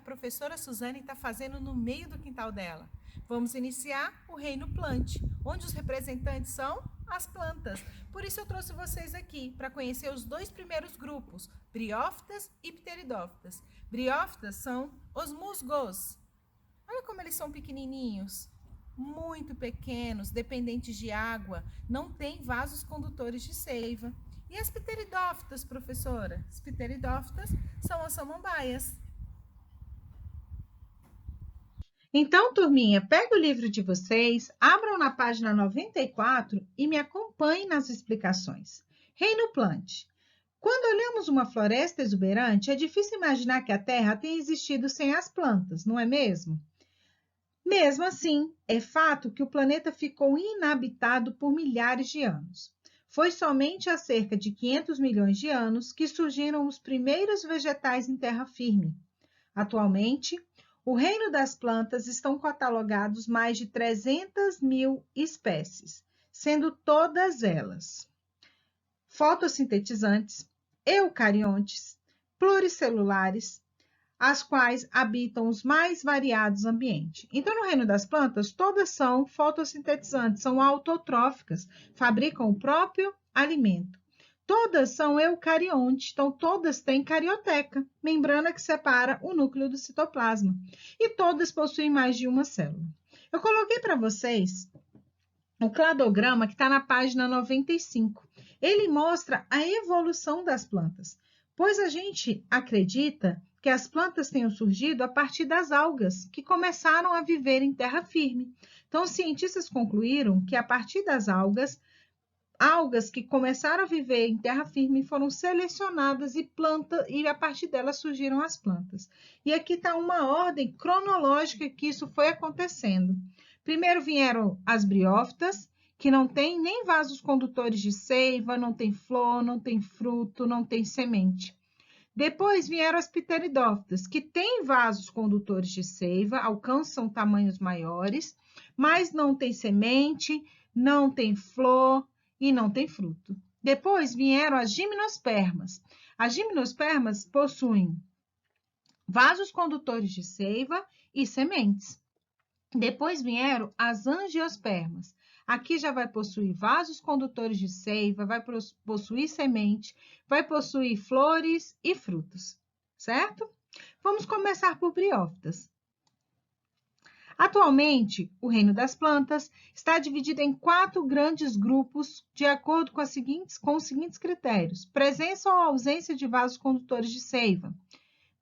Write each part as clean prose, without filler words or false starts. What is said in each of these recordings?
a professora Suzane está fazendo no meio do quintal dela. Vamos iniciar o reino Plant, onde os representantes são as plantas. Por isso eu trouxe vocês aqui para conhecer os dois primeiros grupos, briófitas e pteridófitas. Briófitas são os musgos. Olha como eles são pequenininhos, muito pequenos, dependentes de água, não têm vasos condutores de seiva. E as pteridófitas, professora? As pteridófitas são as samambaias. Então, turminha, pega o livro de vocês, abram na página 94 e me acompanhem nas explicações. Reino Plant. Quando olhamos uma floresta exuberante, é difícil imaginar que a Terra tenha existido sem as plantas, não é mesmo? Mesmo assim, é fato que o planeta ficou inabitado por milhares de anos. Foi somente há cerca de 500 milhões de anos que surgiram os primeiros vegetais em terra firme. Atualmente, o reino das plantas estão catalogados mais de 300 mil espécies, sendo todas elas fotossintetizantes, eucariontes, pluricelulares, as quais habitam os mais variados ambientes. Então, no reino das plantas, todas são fotossintetizantes, são autotróficas, fabricam o próprio alimento. Todas são eucariontes, então todas têm carioteca, membrana que separa o núcleo do citoplasma. E todas possuem mais de uma célula. Eu coloquei para vocês o cladograma que está na página 95. Ele mostra a evolução das plantas, pois a gente acredita que as plantas tenham surgido a partir das algas, que começaram a viver em terra firme. Então, os cientistas concluíram que a partir das algas que começaram a viver em terra firme foram selecionadas e a partir delas surgiram as plantas. E aqui está uma ordem cronológica que isso foi acontecendo. Primeiro vieram as briófitas, que não tem nem vasos condutores de seiva, não tem flor, não tem fruto, não tem semente. Depois vieram as pteridófitas, que têm vasos condutores de seiva, alcançam tamanhos maiores, mas não tem semente, não tem flor e não tem fruto. Depois vieram as gimnospermas. As gimnospermas possuem vasos condutores de seiva e sementes. Depois vieram as angiospermas. Aqui já vai possuir vasos condutores de seiva, vai possuir semente, vai possuir flores e frutos, certo? Vamos começar por briófitas. Atualmente, o reino das plantas está dividido em 4 grandes grupos, de acordo com os seguintes critérios: presença ou ausência de vasos condutores de seiva.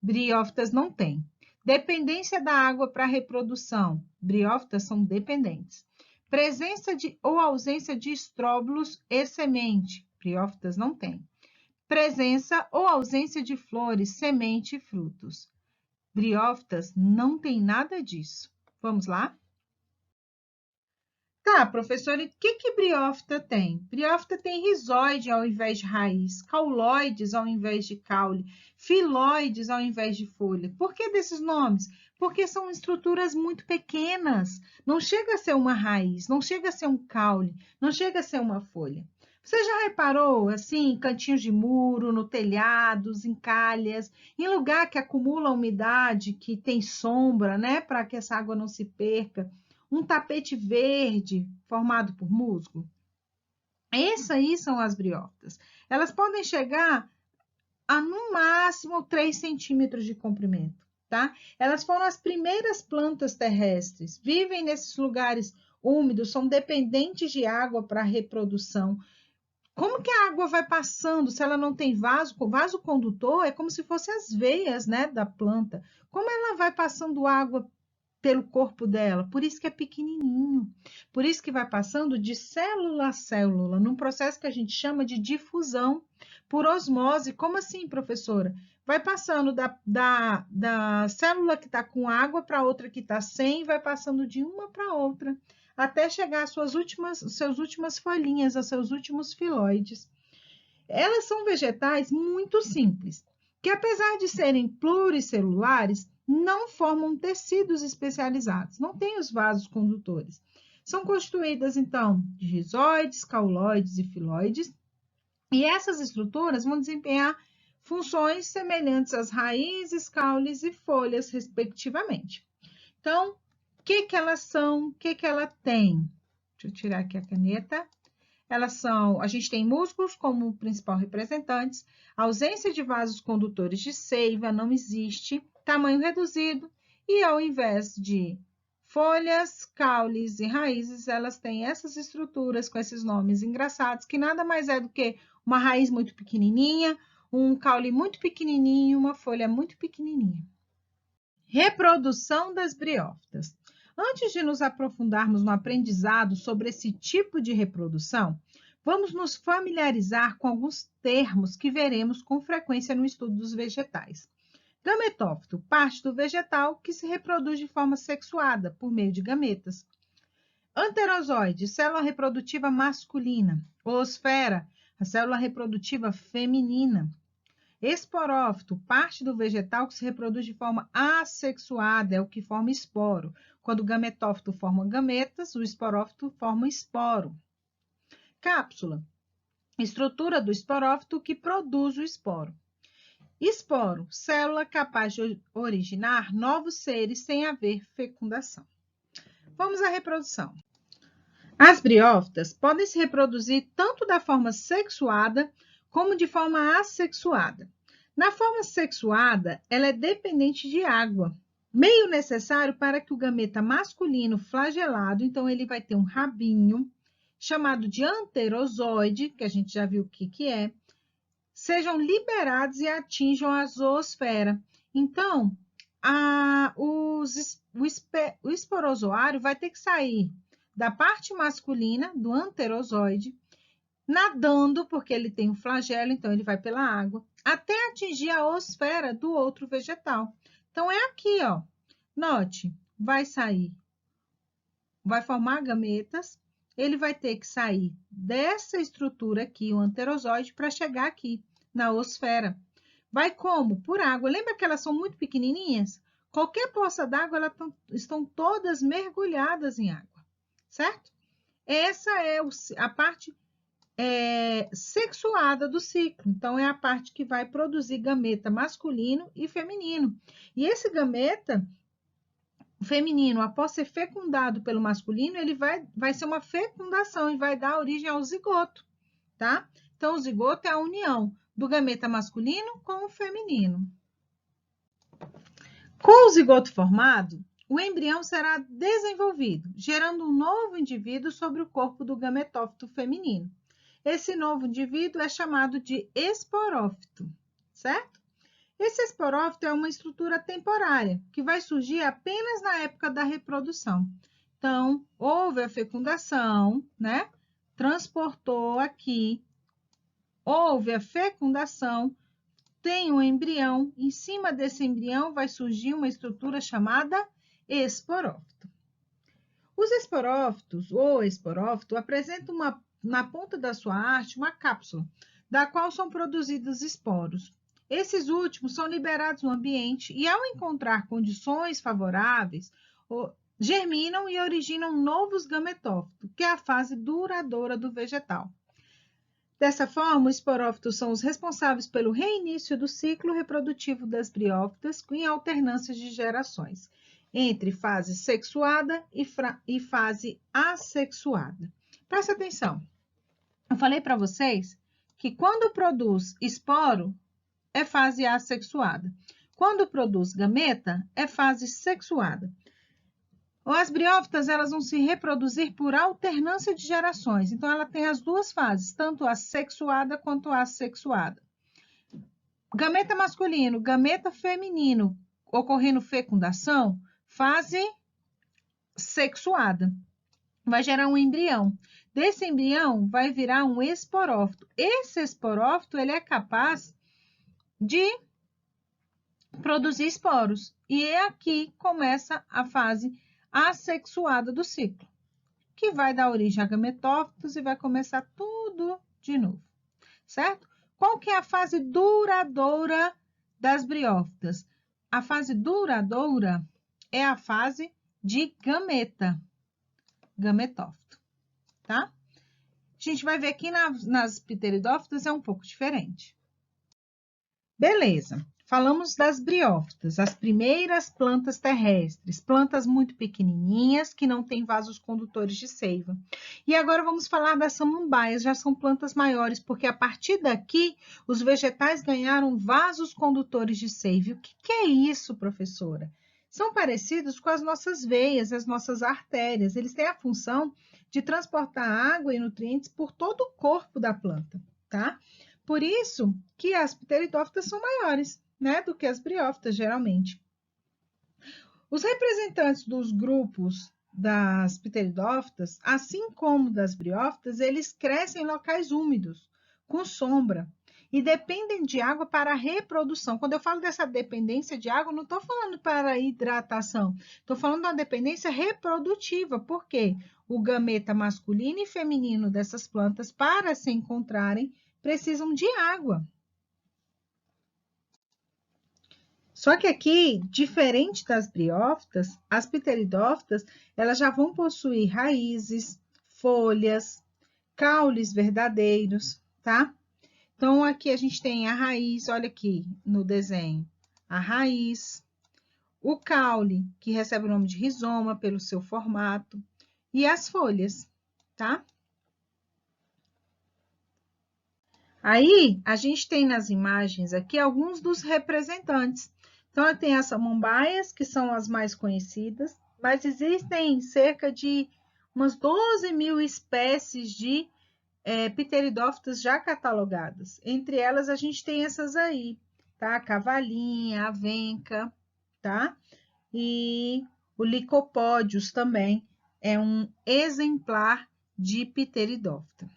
Briófitas não têm. Dependência da água para a reprodução. Briófitas são dependentes. Presença ou ausência de estróbilos e semente. Briófitas não têm. Presença ou ausência de flores, semente e frutos. Briófitas não tem nada disso. Vamos lá? Tá, professora, e o que briófita tem? Briófita tem rizóide ao invés de raiz, cauloides ao invés de caule, filóides ao invés de folha. Por que desses nomes? Porque são estruturas muito pequenas. Não chega a ser uma raiz, não chega a ser um caule, não chega a ser uma folha. Você já reparou, assim, em cantinhos de muro, no telhados, em calhas, em lugar que acumula umidade, que tem sombra, né, para que essa água não se perca? Um tapete verde formado por musgo. Essas aí são as briófitas. Elas podem chegar a, no máximo, 3 centímetros de comprimento, tá? Elas foram as primeiras plantas terrestres, vivem nesses lugares úmidos, são dependentes de água para a reprodução. Como que a água vai passando se ela não tem vaso? O vaso condutor é como se fossem as veias, né, da planta. Como ela vai passando água pelo corpo dela? Por isso que é pequenininho. Por isso que vai passando de célula a célula, num processo que a gente chama de difusão por osmose. Como assim, professora? Vai passando da célula que está com água para outra que está sem, vai passando de uma para outra, até chegar às suas últimas folhinhas, aos seus últimos filóides. Elas são vegetais muito simples, que apesar de serem pluricelulares, não formam tecidos especializados, não têm os vasos condutores. São constituídas, então, de rizóides, cauloides e filóides, e essas estruturas vão desempenhar funções semelhantes às raízes, caules e folhas, respectivamente. Então, o que elas são? O que ela tem? Deixa eu tirar aqui a caneta. A gente tem músculos como principal representantes, ausência de vasos condutores de seiva não existe, tamanho reduzido, e ao invés de folhas, caules e raízes, elas têm essas estruturas com esses nomes engraçados, que nada mais é do que uma raiz muito pequenininha, um caule muito pequenininho, uma folha muito pequenininha. Reprodução das briófitas. Antes de nos aprofundarmos no aprendizado sobre esse tipo de reprodução, vamos nos familiarizar com alguns termos que veremos com frequência no estudo dos vegetais. Gametófito, parte do vegetal que se reproduz de forma sexuada, por meio de gametas. Anterozoide, célula reprodutiva masculina. Oosfera, a célula reprodutiva feminina. Esporófito, parte do vegetal que se reproduz de forma assexuada, é o que forma esporo. Quando o gametófito forma gametas, o esporófito forma esporo. Cápsula, estrutura do esporófito que produz o esporo. Esporo, célula capaz de originar novos seres sem haver fecundação. Vamos à reprodução. As briófitas podem se reproduzir tanto da forma sexuada como de forma assexuada. Na forma sexuada, ela é dependente de água, meio necessário para que o gameta masculino flagelado, então ele vai ter um rabinho, chamado de anterozoide, que a gente já viu o que é, sejam liberados e atinjam a zoosfera. Então, o esporozoário vai ter que sair da parte masculina, do anterozoide, nadando, porque ele tem um flagelo, então ele vai pela água, até atingir a osfera do outro vegetal. Então, é aqui, ó. Note, vai sair, vai formar gametas, ele vai ter que sair dessa estrutura aqui, o anterozoide, para chegar aqui, na osfera. Vai como? Por água. Lembra que elas são muito pequenininhas? Qualquer poça d'água, elas estão todas mergulhadas em água, certo? Essa é a parte sexuada do ciclo. Então, é a parte que vai produzir gameta masculino e feminino. E esse gameta feminino, após ser fecundado pelo masculino, ele vai ser uma fecundação e vai dar origem ao zigoto, tá? Então, o zigoto é a união do gameta masculino com o feminino. Com o zigoto formado, o embrião será desenvolvido, gerando um novo indivíduo sobre o corpo do gametófito feminino. Esse novo indivíduo é chamado de esporófito, certo? Esse esporófito é uma estrutura temporária, que vai surgir apenas na época da reprodução. Então, houve a fecundação, né? Transportou aqui, houve a fecundação, tem um embrião, em cima desse embrião vai surgir uma estrutura chamada esporófito. Os esporófitos, ou esporófito, apresentam na ponta da sua haste uma cápsula, da qual são produzidos esporos. Esses últimos são liberados no ambiente e, ao encontrar condições favoráveis, germinam e originam novos gametófitos, que é a fase duradoura do vegetal. Dessa forma, os esporófitos são os responsáveis pelo reinício do ciclo reprodutivo das briófitas em alternâncias de gerações, entre fase sexuada e fase assexuada. Presta atenção. Eu falei para vocês que quando produz esporo, é fase assexuada. Quando produz gameta, é fase sexuada. As briófitas, elas vão se reproduzir por alternância de gerações. Então, ela tem as duas fases, tanto a sexuada quanto a assexuada. Gameta masculino, gameta feminino, ocorrendo fecundação, fase sexuada. Vai gerar um embrião. Desse embrião, vai virar um esporófito. Esse esporófito, ele é capaz de produzir esporos. E é aqui que começa a fase assexuada do ciclo, que vai dar origem a gametófitos e vai começar tudo de novo, certo? Qual que é a fase duradoura das briófitas? A fase duradoura é a fase de gameta, gametófito, tá? A gente vai ver aqui nas pteridófitas é um pouco diferente. Beleza. Falamos das briófitas, as primeiras plantas terrestres, plantas muito pequenininhas que não têm vasos condutores de seiva. E agora vamos falar das samambaias, já são plantas maiores, porque a partir daqui os vegetais ganharam vasos condutores de seiva. O que é isso, professora? São parecidos com as nossas veias, as nossas artérias. Eles têm a função de transportar água e nutrientes por todo o corpo da planta, tá? Por isso que as pteridófitas são maiores, né, do que as briófitas, geralmente. Os representantes dos grupos das pteridófitas, assim como das briófitas, eles crescem em locais úmidos, com sombra, e dependem de água para a reprodução. Quando eu falo dessa dependência de água, não estou falando para hidratação, estou falando da dependência reprodutiva, porque o gameta masculino e feminino dessas plantas, para se encontrarem, precisam de água. Só que aqui, diferente das briófitas, as pteridófitas, elas já vão possuir raízes, folhas, caules verdadeiros, tá? Então, aqui a gente tem a raiz, olha aqui no desenho, a raiz, o caule, que recebe o nome de rizoma pelo seu formato, e as folhas, tá? Aí, a gente tem nas imagens aqui alguns dos representantes. Então, tem as samambaias, que são as mais conhecidas, mas existem cerca de umas 12 mil espécies de pteridófitas já catalogadas. Entre elas, a gente tem essas aí, tá? A cavalinha, a venca, tá? E o licopódios também é um exemplar de pteridófita.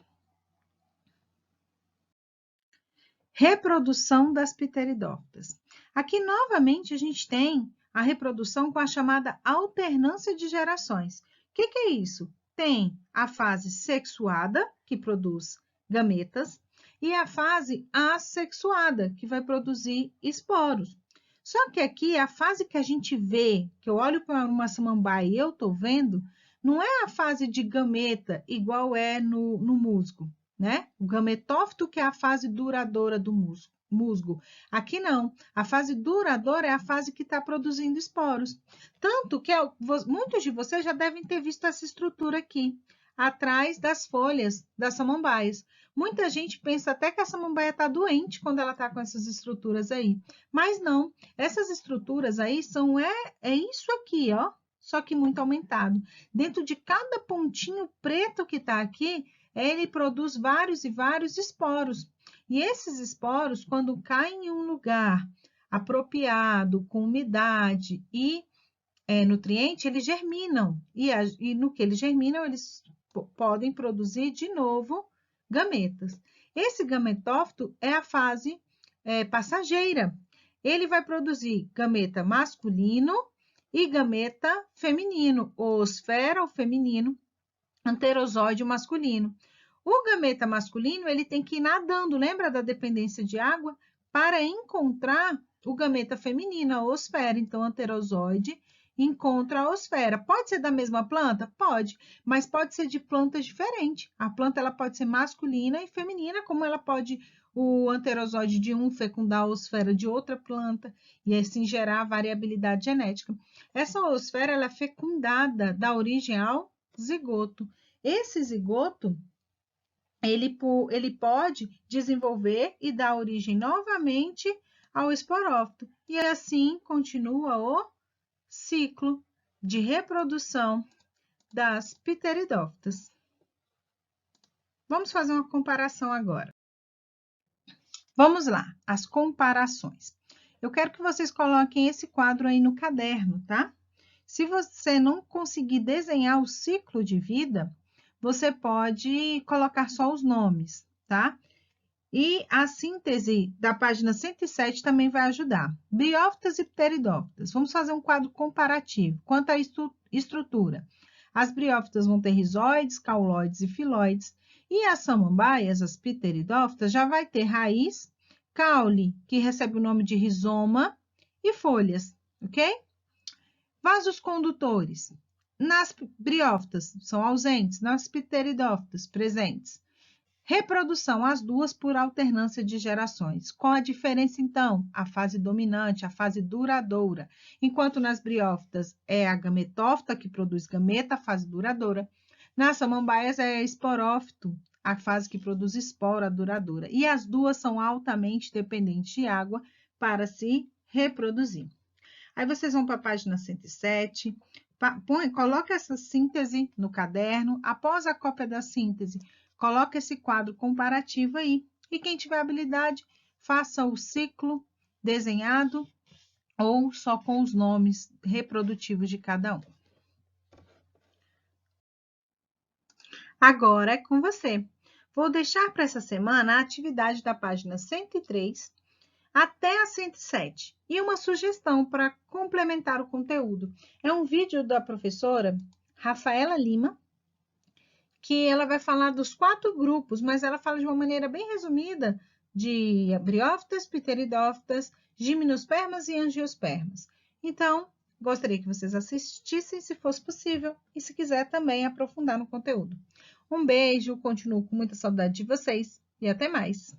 Reprodução das pteridófitas. Aqui, novamente, a gente tem a reprodução com a chamada alternância de gerações. O que é isso? Tem a fase sexuada, que produz gametas, e a fase assexuada, que vai produzir esporos. Só que aqui, a fase que a gente vê, que eu olho para uma samambaia e eu estou vendo, não é a fase de gameta, igual é no musgo, né? O gametófito, que é a fase duradoura do musgo. Aqui não. A fase duradoura é a fase que está produzindo esporos. Tanto que muitos de vocês já devem ter visto essa estrutura aqui, atrás das folhas das samambaias. Muita gente pensa até que a samambaia está doente quando ela está com essas estruturas aí. Mas não. Essas estruturas aí são isso aqui, ó. Só que muito aumentado. Dentro de cada pontinho preto que está aqui, ele produz vários e vários esporos. E esses esporos, quando caem em um lugar apropriado, com umidade e nutriente, eles germinam. E no que eles germinam, eles podem produzir de novo gametas. Esse gametófito é a fase passageira. Ele vai produzir gameta masculino e gameta feminino, oosfera, o feminino, anterosóide masculino. O gameta masculino, ele tem que ir nadando, lembra da dependência de água? Para encontrar o gameta feminino, a oosfera. Então, anterosóide encontra a oosfera. Pode ser da mesma planta? Pode, mas pode ser de plantas diferentes. A planta ela pode ser masculina e feminina, como ela pode o anterosóide de um fecundar a oosfera de outra planta e assim gerar variabilidade genética. Essa oosfera ela é fecundada, dá origem ao zigoto. Esse zigoto, ele pode desenvolver e dar origem novamente ao esporófito. E assim continua o ciclo de reprodução das pteridófitas. Vamos fazer uma comparação agora. Vamos lá, as comparações. Eu quero que vocês coloquem esse quadro aí no caderno, tá? Se você não conseguir desenhar o ciclo de vida, você pode colocar só os nomes, tá? E a síntese da página 107 também vai ajudar. Briófitas e pteridófitas. Vamos fazer um quadro comparativo. Quanto à estrutura, as briófitas vão ter rizóides, cauloides e filóides. E as samambaias, as pteridófitas, já vai ter raiz, caule, que recebe o nome de rizoma, e folhas, ok? Vasos condutores. Nas briófitas são ausentes, nas pteridófitas presentes. Reprodução, as duas por alternância de gerações. Qual a diferença, então? A fase dominante, a fase duradoura. Enquanto nas briófitas é a gametófita que produz gameta, a fase duradoura. Nas samambaias é a esporófito, a fase que produz espora duradoura. E as duas são altamente dependentes de água para se reproduzir. Aí vocês vão para a página 107, coloca essa síntese no caderno. Após a cópia da síntese, coloque esse quadro comparativo aí. E quem tiver habilidade, faça o ciclo desenhado ou só com os nomes reprodutivos de cada um. Agora é com você. Vou deixar para essa semana a atividade da página 103 até a 107 e uma sugestão para complementar o conteúdo. É um vídeo da professora Rafaela Lima, que ela vai falar dos 4 grupos, mas ela fala de uma maneira bem resumida de briófitas, pteridófitas, gimnospermas e angiospermas. Então, gostaria que vocês assistissem, se fosse possível, e se quiser também aprofundar no conteúdo. Um beijo, continuo com muita saudade de vocês e até mais!